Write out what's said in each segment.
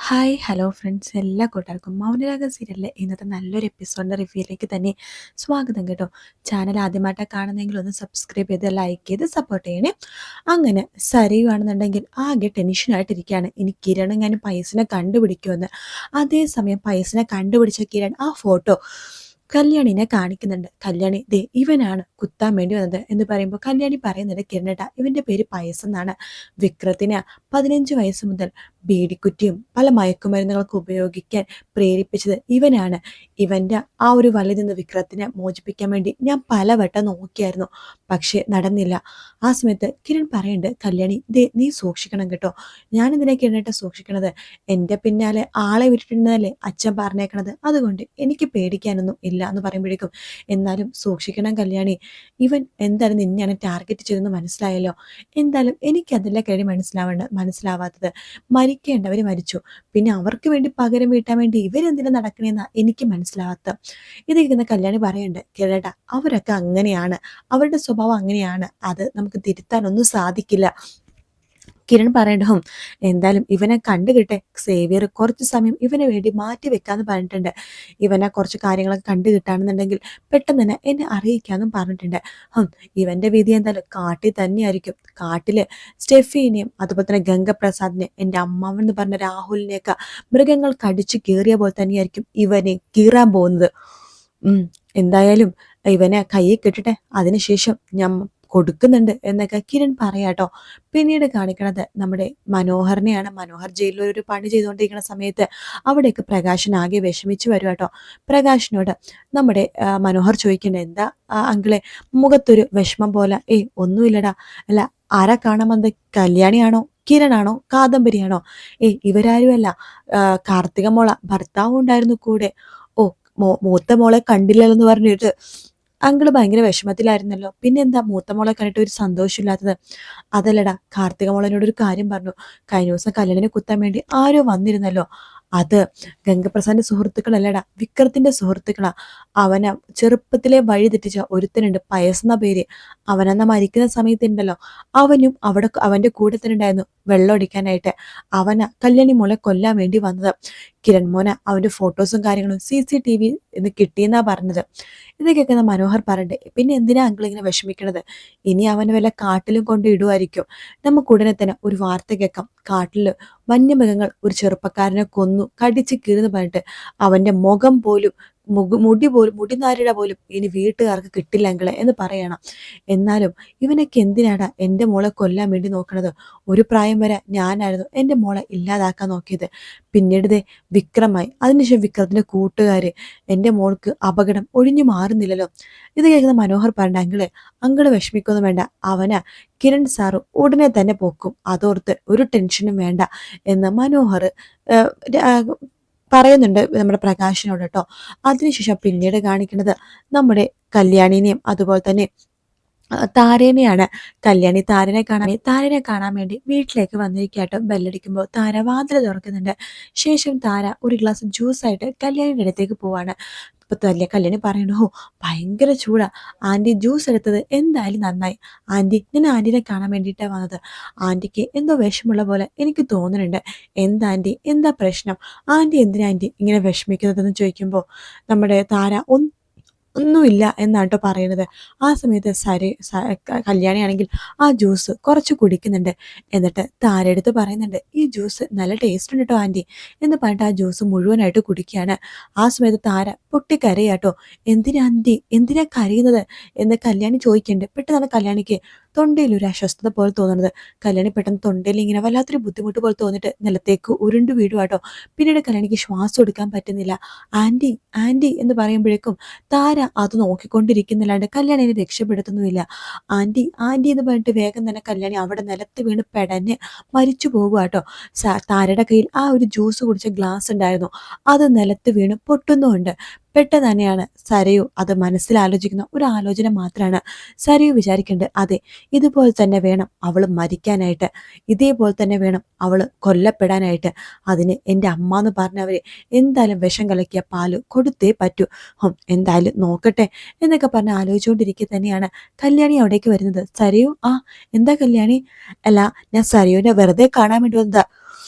Hi hello friends എല്ലാ കൂട്ടുകാർക്കും മൗനരാഗം സീരിയലിലെ ഇന്നത്തെ നല്ലൊരു എപ്പിസോഡിൻ്റെ റിവ്യൂയിലേക്ക് തന്നെ സ്വാഗതം കേട്ടോ. ചാനൽ ആദ്യമായിട്ടാണ് കാണുന്നതെങ്കിൽ ഒന്ന് സബ്സ്ക്രൈബ് ചെയ്ത് ലൈക്ക് ചെയ്ത് സപ്പോർട്ട് ചെയ്യണേ. അങ്ങനെ സരിയുവാണെന്നുണ്ടെങ്കിൽ ആകെ ടെൻഷനായിട്ടിരിക്കുകയാണ്. ഇനി കിരണും ഞാൻ പൈസനെ കണ്ടുപിടിക്കുമെന്ന്. അതേസമയം പൈസനെ കണ്ടുപിടിച്ച കിരൺ ആ ഫോട്ടോ കല്യാണിനെ കാണിക്കുന്നുണ്ട്. കല്യാണി ദേ ഇവനാണ് കുത്താൻ വേണ്ടി വന്നത് എന്ന് പറയുമ്പോൾ കല്യാണി പറയുന്നുണ്ട്, കിരണേട്ടാ ഇവന്റെ പേര് പയസ് എന്നാണ്. വിക്രത്തിന് 15 വയസ്സ് മുതൽ ബീഡിക്കുറ്റിയും പല മയക്കുമരുന്നുകൾക്ക് ഉപയോഗിക്കാൻ പ്രേരിപ്പിച്ചത് ഇവനാണ്. ഇവന്റെ ആ ഒരു വലയിൽ നിന്ന് വിക്രത്തിനെ മോചിപ്പിക്കാൻ വേണ്ടി ഞാൻ പലവട്ടം നോക്കിയായിരുന്നു, പക്ഷെ നടന്നില്ല. ആ സമയത്ത് കിരൺ പറയുന്നുണ്ട്, കല്യാണി ദേ നീ സൂക്ഷിക്കണം കേട്ടോ. ഞാനെന്തിനാ കിരണേട്ട സൂക്ഷിക്കണത്? എൻ്റെ പിന്നാലെ ആളെ വിട്ടിട്ടുണ്ടെന്നല്ലേ അച്ഛൻ പറഞ്ഞേക്കണത്, അതുകൊണ്ട് എനിക്ക് പേടിക്കാനൊന്നും ഇല്ല എന്ന് പറയുമ്പോഴേക്കും, എന്നാലും സൂക്ഷിക്കണം കല്യാണി, ഇവൻ എന്തായാലും നിന്നെയാണ് ടാർഗറ്റ് ചെയ്തെന്ന് മനസ്സിലായല്ലോ. എന്തായാലും എനിക്കതിലെ കാര്യം മനസ്സിലാവാത്തത്, മരിക്കേണ്ടവർ മരിച്ചു, പിന്നെ അവർക്ക് വേണ്ടി പകരം വീട്ടാൻ വേണ്ടി ഇവരെന്തിനാ നടക്കണേന്നാ എനിക്ക് മനസ്സിലാവാത്ത. ഇതിരിക്കുന്ന കല്യാണി പറയണ്ട്, കേട്ടാ അവരൊക്കെ അങ്ങനെയാണ്, അവരുടെ സ്വഭാവം അങ്ങനെയാണ്, അത് നമുക്ക് തിരുത്താനൊന്നും സാധിക്കില്ല. കിരൺ പറയണ്ടോ, എന്തായാലും ഇവനെ കണ്ടുകിട്ടെ, സേവിയർ കുറച്ച് സമയം ഇവന് വേണ്ടി മാറ്റി വെക്കാന്ന് പറഞ്ഞിട്ടുണ്ട്. ഇവനെ കുറച്ച് കാര്യങ്ങളൊക്കെ കണ്ടു കിട്ടാണെന്നുണ്ടെങ്കിൽ പെട്ടെന്ന് തന്നെ എന്നെ അറിയിക്കാന്നും പറഞ്ഞിട്ടുണ്ട്. ഇവന്റെ വിധി എന്തായാലും കാട്ടിൽ തന്നെയായിരിക്കും. കാട്ടില് സ്റ്റെഫീനെയും അതുപോലെ തന്നെ ഗംഗപ്രസാദിനെ, എൻ്റെ അമ്മാവൻ എന്ന് പറഞ്ഞ രാഹുലിനെയൊക്കെ മൃഗങ്ങൾ കടിച്ചു കീറിയ പോലെ തന്നെയായിരിക്കും ഇവനെ കീറാൻ പോകുന്നത്. എന്തായാലും ഇവനെ കയ്യിൽ കെട്ടിട്ടെ, അതിനുശേഷം ഞാൻ കൊടുക്കുന്നുണ്ട് എന്നൊക്കെ കിരൺ പറയാട്ടോ. പിന്നീട് കാണിക്കണത് നമ്മുടെ മനോഹറിനെയാണ്. മനോഹർ ജയിലിൽ ഒരു പണി ചെയ്തുകൊണ്ടിരിക്കുന്ന സമയത്ത് അവിടേക്ക് പ്രകാശൻ ആകെ വിഷമിച്ച് വരും കേട്ടോ. പ്രകാശിനോട് നമ്മുടെ മനോഹർ ചോദിക്കണ്ടേ, എന്താ അങ്കിളെ മുഖത്തൊരു വിഷമം പോലെ? ഒന്നുമില്ലടാ. അല്ല, ആരാ കാണാൻ വന്നത്? കല്യാണിയാണോ, കിരണാണോ, കാദംബരിയാണോ? ഇവരാരുമല്ല, കാർത്തിക മോള, ഭർത്താവും ഉണ്ടായിരുന്നു കൂടെ. ഓ, മൂത്ത മോളെ കണ്ടില്ലല്ലോ എന്ന് പറഞ്ഞിട്ട് അങ്കിള് ഭയങ്കര വിഷമത്തിലായിരുന്നല്ലോ. പിന്നെ എന്താ മൂത്ത മോളെ കണ്ടിട്ട് ഒരു സന്തോഷമില്ലാത്തത്? അതല്ലടാ, കാർത്തിക മോളനോട് ഒരു കാര്യം പറഞ്ഞു. കഴിഞ്ഞ ദിവസം കല്യാണിനെ കുത്താൻ വേണ്ടി ആരോ വന്നിരുന്നല്ലോ, അത് ഗംഗപ്രസാദിന്റെ സുഹൃത്തുക്കളല്ലടാ, വിക്രത്തിന്റെ സുഹൃത്തുക്കളാ. അവനെ ചെറുപ്പത്തിലെ വഴി തെറ്റിച്ച ഒരുത്തനുണ്ട്, പയസ്ന്ന പേര്. അവനെന്ന മരിക്കുന്ന സമയത്തുണ്ടല്ലോ, അവനും അവിടെ അവന്റെ കൂടെ തന്നെ ഉണ്ടായിരുന്നു വെള്ളം അടിക്കാനായിട്ട്. അവനാ കല്യാണി മോളെ കൊല്ലാൻ വേണ്ടി വന്നത്. കിരൺ മോന അവന്റെ ഫോട്ടോസും കാര്യങ്ങളും CCTV ഇന്ന് കിട്ടിയെന്നാ പറഞ്ഞത്. ഇതൊക്കെ മനോഹർ പറയണ്ടേ, പിന്നെ എന്തിനാ അങ്കിൾ ഇങ്ങനെ വിഷമിക്കണത്? ഇനി അവനെ വല്ല കാട്ടിലും കൊണ്ട് ഇടുമായിരിക്കും. നമുക്ക് ഉടനെ തന്നെ ഒരു വാർത്ത കേൾക്കാം, കാട്ടില് വന്യമൃഗങ്ങൾ ഒരു ചെറുപ്പക്കാരനെ കൊന്നു കടിച്ച് കീഴ്ന്ന് പറഞ്ഞിട്ട് അവന്റെ മുഖം പോലും മുടിനാരിഴ പോലും ഇനി വീട്ടുകാർക്ക് കിട്ടില്ല അങ്കിളെ എന്ന് പറയണം. എന്നാലും ഇവനൊക്കെ എന്തിനാടാ എൻ്റെ മോളെ കൊല്ലാൻ വേണ്ടി നോക്കണത്? ഒരു പ്രായം വരെ ഞാനായിരുന്നു എൻ്റെ മോളെ ഇല്ലാതാക്കാൻ നോക്കിയത്. പിന്നീട് വിക്രമായി, അതിനുശേഷം വിക്രത്തിന്റെ കൂട്ടുകാര്. എൻ്റെ മോൾക്ക് അപകടം ഒഴിഞ്ഞു മാറുന്നില്ലല്ലോ. ഇത് കേൾക്കുന്ന മനോഹർ പറഞ്ഞ, അങ്കിള് വിഷമിക്കൊന്നും വേണ്ട, അവന് കിരൺ സാറ് ഉടനെ തന്നെ പോക്കും, അതോർത്ത് ഒരു ടെൻഷനും വേണ്ട എന്ന് മനോഹർ പറയുന്നുണ്ട് നമ്മുടെ പ്രകാശിനോട് കേട്ടോ. അതിനുശേഷം പിന്നീട് കാണിക്കുന്നത് നമ്മുടെ കല്യാണിനെയും അതുപോലെ തന്നെ താരേനെയാണ്. കല്യാണി താരനെ കാണാൻ വേണ്ടി വീട്ടിലേക്ക് വന്നിരിക്കട്ടോ. ബെല്ലടിക്കുമ്പോൾ താര വാതിൽ തുറക്കുന്നുണ്ട്. ശേഷം താര ഒരു ഗ്ലാസ് ജ്യൂസായിട്ട് കല്യാണിയുടെ അടുത്തേക്ക് പോവാണ്. ഇപ്പൊ കല്യാണി പറയണു, ഭയങ്കര ചൂടാ ആന്റി, ജ്യൂസ് എടുത്തത് എന്തായാലും നന്നായി. ആന്റി, ഞാൻ ആന്റിനെ കാണാൻ വേണ്ടിയിട്ടാണ് വന്നത്. ആന്റിക്ക് എന്തോ വിഷമുള്ള പോലെ എനിക്ക് തോന്നുന്നുണ്ട്. എന്താ ആന്റി, എന്താ പ്രശ്നം? ആന്റി എന്തിനാ ആന്റി ഇങ്ങനെ വിഷമിക്കുന്നതെന്ന് ചോദിക്കുമ്പോൾ നമ്മുടെ താര ഒന്നുമില്ല എന്നാട്ടോ പറയുന്നത്. ആ സമയത്ത് കല്യാണിയാണെങ്കിൽ ആ ജ്യൂസ് കുറച്ച് കുടിക്കുന്നുണ്ട്. എന്നിട്ട് താരെടുത്ത് പറയുന്നുണ്ട്, ഈ ജ്യൂസ് നല്ല ടേസ്റ്റ് ഉണ്ട് കേട്ടോ ആൻറ്റി എന്ന് പറഞ്ഞിട്ട് ആ ജ്യൂസ് മുഴുവനായിട്ട് കുടിക്കുകയാണ്. ആ സമയത്ത് താര പൊട്ടിക്കരയാട്ടോ. എന്തിനാ ആൻറ്റി, എന്തിനാ കരയുന്നത് എന്ന് കല്യാണി ചോദിക്കുന്നുണ്ട്. പെട്ടെന്ന് കല്യാണിക്ക് തൊണ്ടയിൽ ഒരു അസ്വസ്ഥത പോലെ തോന്നുന്നത്. കല്യാണി പെട്ടെന്ന് തൊണ്ടയിൽ ഇങ്ങനെ വല്ലാത്തൊരു ബുദ്ധിമുട്ട് പോലെ തോന്നിട്ട് നിലത്തേക്ക് ഉരുണ്ടു വീടുവാട്ടോ. പിന്നീട് കല്യാണിക്ക് ശ്വാസം എടുക്കാൻ പറ്റുന്നില്ല. ആൻറ്റി, ആൻറ്റി എന്ന് പറയുമ്പോഴേക്കും താര അത് നോക്കിക്കൊണ്ടിരിക്കുന്നില്ലാണ്ട് കല്യാണിനെ രക്ഷപ്പെടുത്തുന്നുമില്ല. ആൻറ്റി, ആൻറ്റി എന്ന് പറഞ്ഞിട്ട് വേഗം തന്നെ കല്യാണി അവിടെ നിലത്ത് വീണ് പെടഞ്ഞ് മരിച്ചു പോകുക കേട്ടോ. താരയുടെ കയ്യിൽ ആ ഒരു ജ്യൂസ് കുടിച്ച ഗ്ലാസ് ഉണ്ടായിരുന്നു, അത് നിലത്ത് വീണ് പൊട്ടുന്നുമുണ്ട്. പെട്ടെന്ന് തന്നെയാണ് സരയു അത് മനസ്സിലാലോചിക്കുന്ന ഒരു ആലോചന മാത്രമാണ്. സരയു വിചാരിക്കേണ്ടത്, അതെ, ഇതുപോലെ തന്നെ വേണം അവൾ മരിക്കാനായിട്ട്, ഇതേപോലെ തന്നെ വേണം അവൾ കൊല്ലപ്പെടാനായിട്ട്. അതിന് എൻ്റെ അമ്മ എന്ന് പറഞ്ഞവരെ എന്തായാലും വിഷം കലക്കിയ പാല് കൊടുത്തേ പറ്റൂ. എന്തായാലും നോക്കട്ടെ എന്നൊക്കെ പറഞ്ഞ് ആലോചിച്ചുകൊണ്ടിരിക്കെ തന്നെയാണ് കല്യാണി അവിടേക്ക് വരുന്നത്. സരയു, എന്താ കല്യാണി? അല്ല, ഞാൻ സരയുവിനെ വെറുതെ കാണാൻ വേണ്ടി വന്നതാ.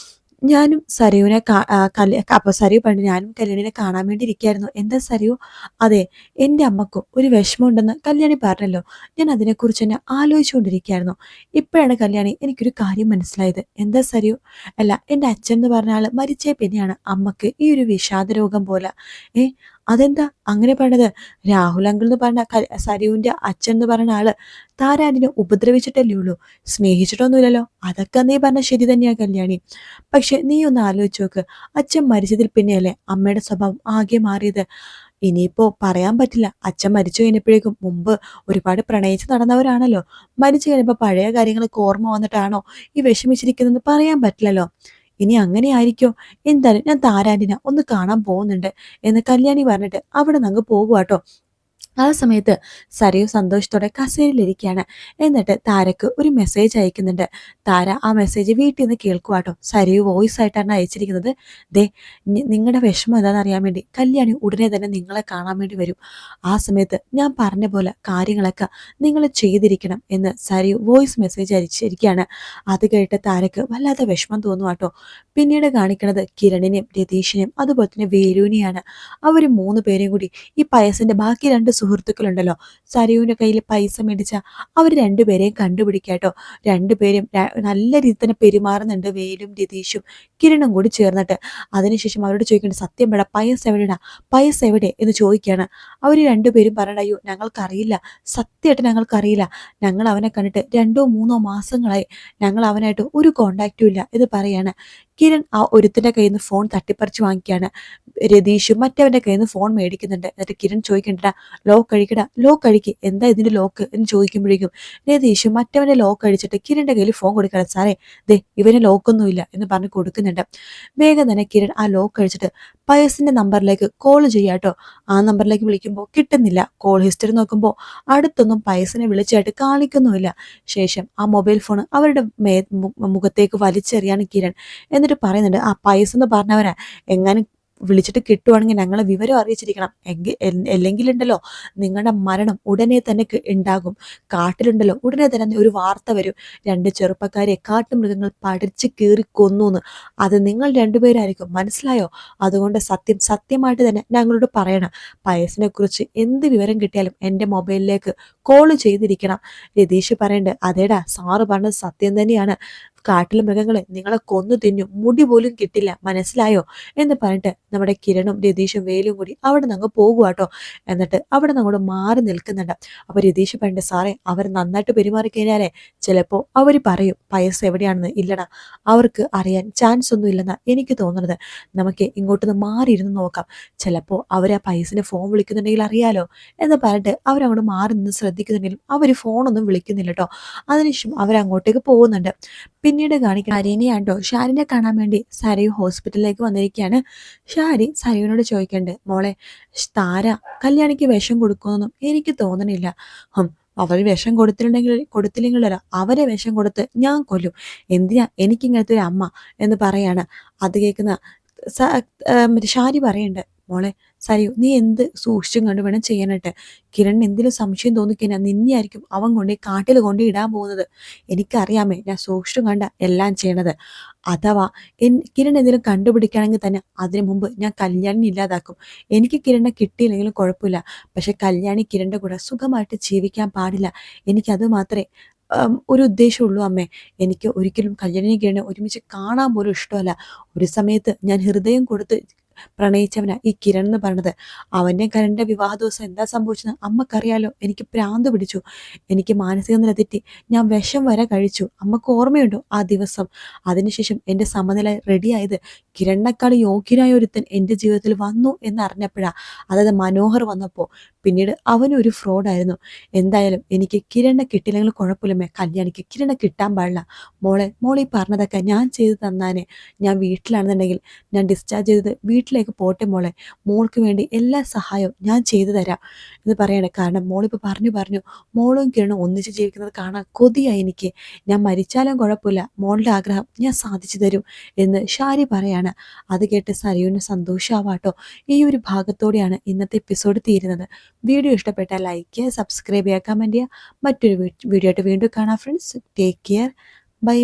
ഞാനും സരയുവിനെ അപ്പോൾ സരയു പറഞ്ഞു, ഞാനും കല്യാണിനെ കാണാൻ വേണ്ടി ഇരിക്കുകയായിരുന്നു. എന്താ സരയു? അതെ, എൻ്റെ അമ്മക്കും ഒരു വിഷമമുണ്ടെന്ന് കല്യാണി പറഞ്ഞല്ലോ. ഞാൻ അതിനെക്കുറിച്ച് തന്നെ ആലോചിച്ചുകൊണ്ടിരിക്കുകയായിരുന്നു. ഇപ്പോഴാണ് കല്യാണി എനിക്കൊരു കാര്യം മനസ്സിലായത്. എന്താ സരയു? അല്ല, എൻ്റെ അച്ഛൻ എന്ന് പറഞ്ഞ ആൾ മരിച്ചേ പിന്നെയാണ് അമ്മക്ക് ഈ ഒരു വിഷാദ രോഗം പോലെ. ഏ അതെന്താ അങ്ങനെ പറഞ്ഞത്? രാഹുൽ അങ്കിൾ എന്ന് പറഞ്ഞ സരയുവിൻ്റെ അച്ഛൻ എന്ന് പറഞ്ഞ ആള് താരാനിനെ ഉപദ്രവിച്ചിട്ടല്ലേ ഉള്ളൂ, സ്നേഹിച്ചിട്ടൊന്നുമില്ലല്ലോ. അതൊക്കെ നീ പറഞ്ഞ ശരി തന്നെയാ കല്യാണി. പക്ഷെ നീ ഒന്ന് ആലോചിച്ച് നോക്ക്, അച്ഛൻ മരിച്ചതിൽ പിന്നെയല്ലേ അമ്മയുടെ സ്വഭാവം ആകെ മാറിയത്. ഇനിയിപ്പോ പറയാൻ പറ്റില്ല, അച്ഛൻ മരിച്ചു കഴിഞ്ഞപ്പോഴേക്കും മുമ്പ് ഒരുപാട് പ്രണയിച്ച് നടന്നവരാണല്ലോ. മരിച്ചു കഴിഞ്ഞപ്പോൾ പഴയ കാര്യങ്ങളൊക്കെ ഓർമ്മ വന്നിട്ടാണോ ഈ വിഷമിച്ചിരിക്കുന്നതെന്ന് പറയാൻ പറ്റില്ലല്ലോ. ഇനി അങ്ങനെ ആയിരിക്കോ? എന്തായാലും ഞാൻ താരാന്റിനെ ഒന്ന് കാണാൻ പോകുന്നുണ്ട് എന്ന് കല്യാണി പറഞ്ഞിട്ട് അവിടെ നിന്ന് അങ്ങ് പോകുവാട്ടോ. ആ സമയത്ത് സരയു സന്തോഷത്തോടെ കസേരയിലിരിക്കുകയാണ്. എന്നിട്ട് താരക്ക് ഒരു മെസ്സേജ് അയക്കുന്നുണ്ട്. താര ആ മെസ്സേജ് വീട്ടിൽ നിന്ന് കേൾക്കുവാട്ടോ. സരയു വോയിസ് ആയിട്ടാണ് അയച്ചിരിക്കുന്നത്. ദേ, നിങ്ങളുടെ വിഷമം എന്താണെന്ന് അറിയാൻ വേണ്ടി കല്യാണി ഉടനെ തന്നെ നിങ്ങളെ കാണാൻ വേണ്ടി വരും. ആ സമയത്ത് ഞാൻ പറഞ്ഞ പോലെ കാര്യങ്ങളൊക്കെ നിങ്ങൾ ചെയ്തിരിക്കണം എന്ന് സരയു വോയിസ് മെസ്സേജ് അയച്ചിരിക്കുകയാണ്. അത് കേട്ട് താരക്ക് വല്ലാത്ത വിഷമം തോന്നുവാട്ടോ. പിന്നീട് കാണിക്കുന്നത് കിരണിനെയും രതീഷിനെയും അതുപോലെ തന്നെ വേലുവിനെയാണ്. അവർ 3 പേരെയും കൂടി ഈ പയസിന്റെ ബാക്കി 2 സുഹൃത്തുക്കളുണ്ടല്ലോ, സരയുവിന്റെ കയ്യിൽ പൈസ മേടിച്ച അവർ 2 പേരെയും കണ്ടുപിടിക്കാട്ടോ. 2 പേരും നല്ല രീതിയിൽ തന്നെ പെരുമാറുന്നുണ്ട്, വേലും രതീഷും കിരണും കൂടി ചേർന്നിട്ട്. അതിനുശേഷം അവരോട് ചോദിക്കേണ്ട, സത്യം വേണ്ട, പയസ് എവിടെയാ, പയസ് എവിടെ എന്ന് ചോദിക്കുകയാണ്. അവർ 2 പേരും പറയണ, അയ്യോ ഞങ്ങൾക്കറിയില്ല, സത്യമായിട്ട് ഞങ്ങൾക്കറിയില്ല, ഞങ്ങൾ അവനെ കണ്ടിട്ട് 2-3 മാസങ്ങളായി, ഞങ്ങൾ അവനായിട്ട് ഒരു കോണ്ടാക്റ്റും ഇല്ല എന്ന് പറയാണ്. കിരൺ ആ ഒരുത്തിന്റെ കയ്യിൽ നിന്ന് ഫോൺ തട്ടിപ്പറിച്ച് വാങ്ങിക്കുകയാണ്. രതീഷും മറ്റവന്റെ കയ്യിൽ നിന്ന് ഫോൺ മേടിക്കുന്നുണ്ട്. എന്നിട്ട് കിരൺ ചോദിക്കണ്ടടാ, ലോക്ക് അഴിക്കടാ, ലോക്ക് അഴിക്ക്, എന്താ ഇതിന്റെ ലോക്ക് എന്ന് ചോദിക്കുമ്പോഴേക്കും രതീഷും മറ്റവന്റെ ലോക്ക് അഴിച്ചിട്ട് കിരണിന്റെ കയ്യിൽ ഫോൺ കൊടുക്കണം. സാറേ, ദേ ഇവന് ലോക്കൊന്നുമില്ല എന്ന് പറഞ്ഞ് കൊടുക്കുന്നുണ്ട്. വേഗം തന്നെ കിരൺ ആ ലോക്ക് അഴിച്ചിട്ട് പയസിന്റെ നമ്പറിലേക്ക് കോൾ ചെയ്യാട്ടോ. ആ നമ്പറിലേക്ക് വിളിക്കുമ്പോൾ കിട്ടുന്നില്ല. കോൾ ഹിസ്റ്ററി നോക്കുമ്പോൾ അടുത്തൊന്നും പയസിനെ വിളിച്ചായിട്ട് കാണിക്കുന്നുമില്ല. ശേഷം ആ മൊബൈൽ ഫോൺ അവരുടെ മുഖത്തേക്ക് വലിച്ചെറിയാണ് കിരൺ. എന്നിട്ട് പറയുന്നുണ്ട്, ആ പയസ് എന്ന് പറഞ്ഞവരാ, എങ്ങാനും വിളിച്ചിട്ട് കിട്ടുവാണെങ്കിൽ ഞങ്ങളെ വിവരം അറിയിച്ചിരിക്കണം. അല്ലെങ്കിലുണ്ടല്ലോ നിങ്ങളുടെ മരണം ഉടനെ തന്നെ ഉണ്ടാകും. കാട്ടിലുണ്ടല്ലോ ഉടനെ തന്നെ ഒരു വാർത്ത വരും, 2 ചെറുപ്പക്കാരെ കാട്ടുമൃഗങ്ങൾ പടിച്ച് കീറി കൊന്നൂന്ന്. അത് നിങ്ങൾ 2 പേരായിരിക്കും, മനസ്സിലായോ? അതുകൊണ്ട് സത്യമായിട്ട് തന്നെ ഞങ്ങളോട് പറയണം. പയസിനെ കുറിച്ച് എന്ത് വിവരം കിട്ടിയാലും എൻ്റെ മൊബൈലിലേക്ക് കോള് ചെയ്തിരിക്കണം. രതീഷ് പറയണ്ട്, അതേടാ സാറ് പറഞ്ഞത് സത്യം തന്നെയാണ്, കാട്ടിലെ മൃഗങ്ങളെ നിങ്ങളെ കൊന്നു തിന്നും, മുടി പോലും കിട്ടില്ല, മനസ്സിലായോ എന്ന് പറഞ്ഞിട്ട് നമ്മുടെ കിരണും രതീഷും വേലും കൂടി അവിടെ നിന്ന് അങ്ങ് പോകുവാട്ടോ. എന്നിട്ട് അവിടെ നിന്ന് അങ്ങോട്ട് മാറി നിൽക്കുന്നുണ്ട്. അപ്പൊ രതീഷ് പറഞ്ഞിട്ട്, സാറേ അവർ നന്നായിട്ട് പെരുമാറി കഴിഞ്ഞാലേ ചിലപ്പോ അവർ പറയും പയസ് എവിടെയാണെന്ന്. ഇല്ലടാ, അവർക്ക് അറിയാൻ ചാൻസ് ഒന്നും ഇല്ലെന്നാ എനിക്ക് തോന്നുന്നത്. നമുക്ക് ഇങ്ങോട്ടൊന്ന് മാറിയിരുന്ന് നോക്കാം, ചിലപ്പോ അവർ ആ പയസിനെ ഫോൺ വിളിക്കുന്നുണ്ടെങ്കിൽ അറിയാലോ എന്ന് പറഞ്ഞിട്ട് അവരങ്ങോട്ട് മാറി നിന്ന് ശ്രദ്ധിക്കുന്നുണ്ടെങ്കിലും അവർ ഫോണൊന്നും വിളിക്കുന്നില്ല കേട്ടോ. അതിനുശേഷം അവരങ്ങോട്ടേക്ക് പോകുന്നുണ്ട്. പിന്നീട് കാണിക്കുന്ന ഷാരിനെയാട്ടോ. ഷാരിനെ കാണാൻ വേണ്ടി സരയു ഹോസ്പിറ്റലിലേക്ക് വന്നിരിക്കുകയാണ്. ഷാരി സരയുവിനോട് ചോദിക്കണ്ട്, മോളെ താര കല്യാണിക്ക് വിഷം കൊടുക്കുമെന്നൊന്നും എനിക്ക് തോന്നണില്ല. അവർ വിഷം കൊടുത്തില്ലെങ്കിലല്ല, അവരെ വിഷം കൊടുത്ത് ഞാൻ കൊല്ലും. എന്തിനാ എനിക്കിങ്ങനത്തെ ഒരു അമ്മ എന്ന് പറയാണ്. അത് കേൾക്കുന്ന ഷാരി പറയണ്ട്, മോളെ സരയു നീ എന്ത് സൂക്ഷിച്ചും കണ്ടു വേണം ചെയ്യാനായിട്ട്. കിരൺ എന്തെങ്കിലും സംശയം തോന്നിക്കഴിഞ്ഞാൽ നിന്നെയായിരിക്കും അവൻ കൊണ്ട് കാട്ടിൽ കൊണ്ട് ഇടാൻ പോകുന്നത്. എനിക്കറിയാമേ, ഞാൻ സൂക്ഷിച്ചും കണ്ട എല്ലാം ചെയ്യണത്. അഥവാ കിരൺ എന്തെങ്കിലും കണ്ടുപിടിക്കുകയാണെങ്കിൽ തന്നെ അതിനു മുമ്പ് ഞാൻ കല്യാണിനെ ഇല്ലാതാക്കും. എനിക്ക് കിരണിനെ കിട്ടിയില്ലെങ്കിലും കുഴപ്പമില്ല, പക്ഷെ കല്യാണി കിരണിന്റെ കൂടെ സുഖമായിട്ട് ജീവിക്കാൻ പാടില്ല. എനിക്കത് മാത്രമേ ഒരു ഉദ്ദേശമുള്ളൂ അമ്മേ. എനിക്ക് ഒരിക്കലും കല്യാണിനെ കിരണിനെ ഒരുമിച്ച് കാണാൻ പോലും ഇഷ്ടമല്ല. ഒരു സമയത്ത് ഞാൻ ഹൃദയം കൊടുത്ത് പ്രണയിച്ചവനാ ഈ കിരൺ എന്ന് പറഞ്ഞത്. അവൻ്റെ കരൻ്റെ വിവാഹ ദിവസം എന്താ സംഭവിച്ചത് അമ്മക്കറിയാലോ. എനിക്ക് ഭ്രാന്ത് പിടിച്ചു, എനിക്ക് മാനസിക നില തെറ്റി, ഞാൻ വിഷം വരെ കഴിച്ചു. അമ്മക്ക് ഓർമ്മയുണ്ടോ ആ ദിവസം? അതിനുശേഷം എൻ്റെ സമനില റെഡിയായത് കിരണിനേക്കാൾ യോഗ്യനായ ഒരുത്തൻ എൻ്റെ ജീവിതത്തിൽ വന്നു എന്നറിഞ്ഞപ്പോഴാ. അതായത് മനോഹർ വന്നപ്പോൾ. പിന്നീട് അവനൊരു ഫ്രോഡായിരുന്നു. എന്തായാലും എനിക്ക് കിരണിനെ കിട്ടില്ലെങ്കിൽ കുഴപ്പമില്ലമ്മേ, കല്യാണിക്ക് കിരണിനെ കിട്ടാൻ പാടില്ല. മോളെ പറഞ്ഞതൊക്കെ ഞാൻ ചെയ്തു തന്നാനെ. ഞാൻ വീട്ടിലാണെന്നുണ്ടെങ്കിൽ ഞാൻ ഡിസ്ചാർജ് ചെയ്തത് വീട്ടിലേക്ക് പോട്ടെ മോളെ, മോൾക്ക് വേണ്ടി എല്ലാ സഹായവും ഞാൻ ചെയ്തു തരാം എന്ന് പറയണേ. കാരണം മോളിപ്പോൾ പറഞ്ഞു മോളും കിരണും ഒന്നിച്ച് ജീവിക്കുന്നത് കാണാൻ കൊതിയായി എനിക്ക്. ഞാൻ മരിച്ചാലും കുഴപ്പമില്ല, മോളുടെ ആഗ്രഹം ഞാൻ സാധിച്ചു തരും എന്ന് ഷാരി പറയാണ്. അത് കേട്ട് സരയുവിന് സന്തോഷമാവാട്ടോ. ഈ ഒരു ഭാഗത്തോടെയാണ് ഇന്നത്തെ എപ്പിസോഡ് തീരുന്നത്. വീഡിയോ ഇഷ്ടപ്പെട്ടാൽ ലൈക്ക് ചെയ്യുക, സബ്സ്ക്രൈബ് ചെയ്യുക, കമൻറ്റ് ചെയ്യുക. മറ്റൊരു വീഡിയോ ആയിട്ട് വീണ്ടും കാണാം ഫ്രണ്ട്സ്. Take care, by.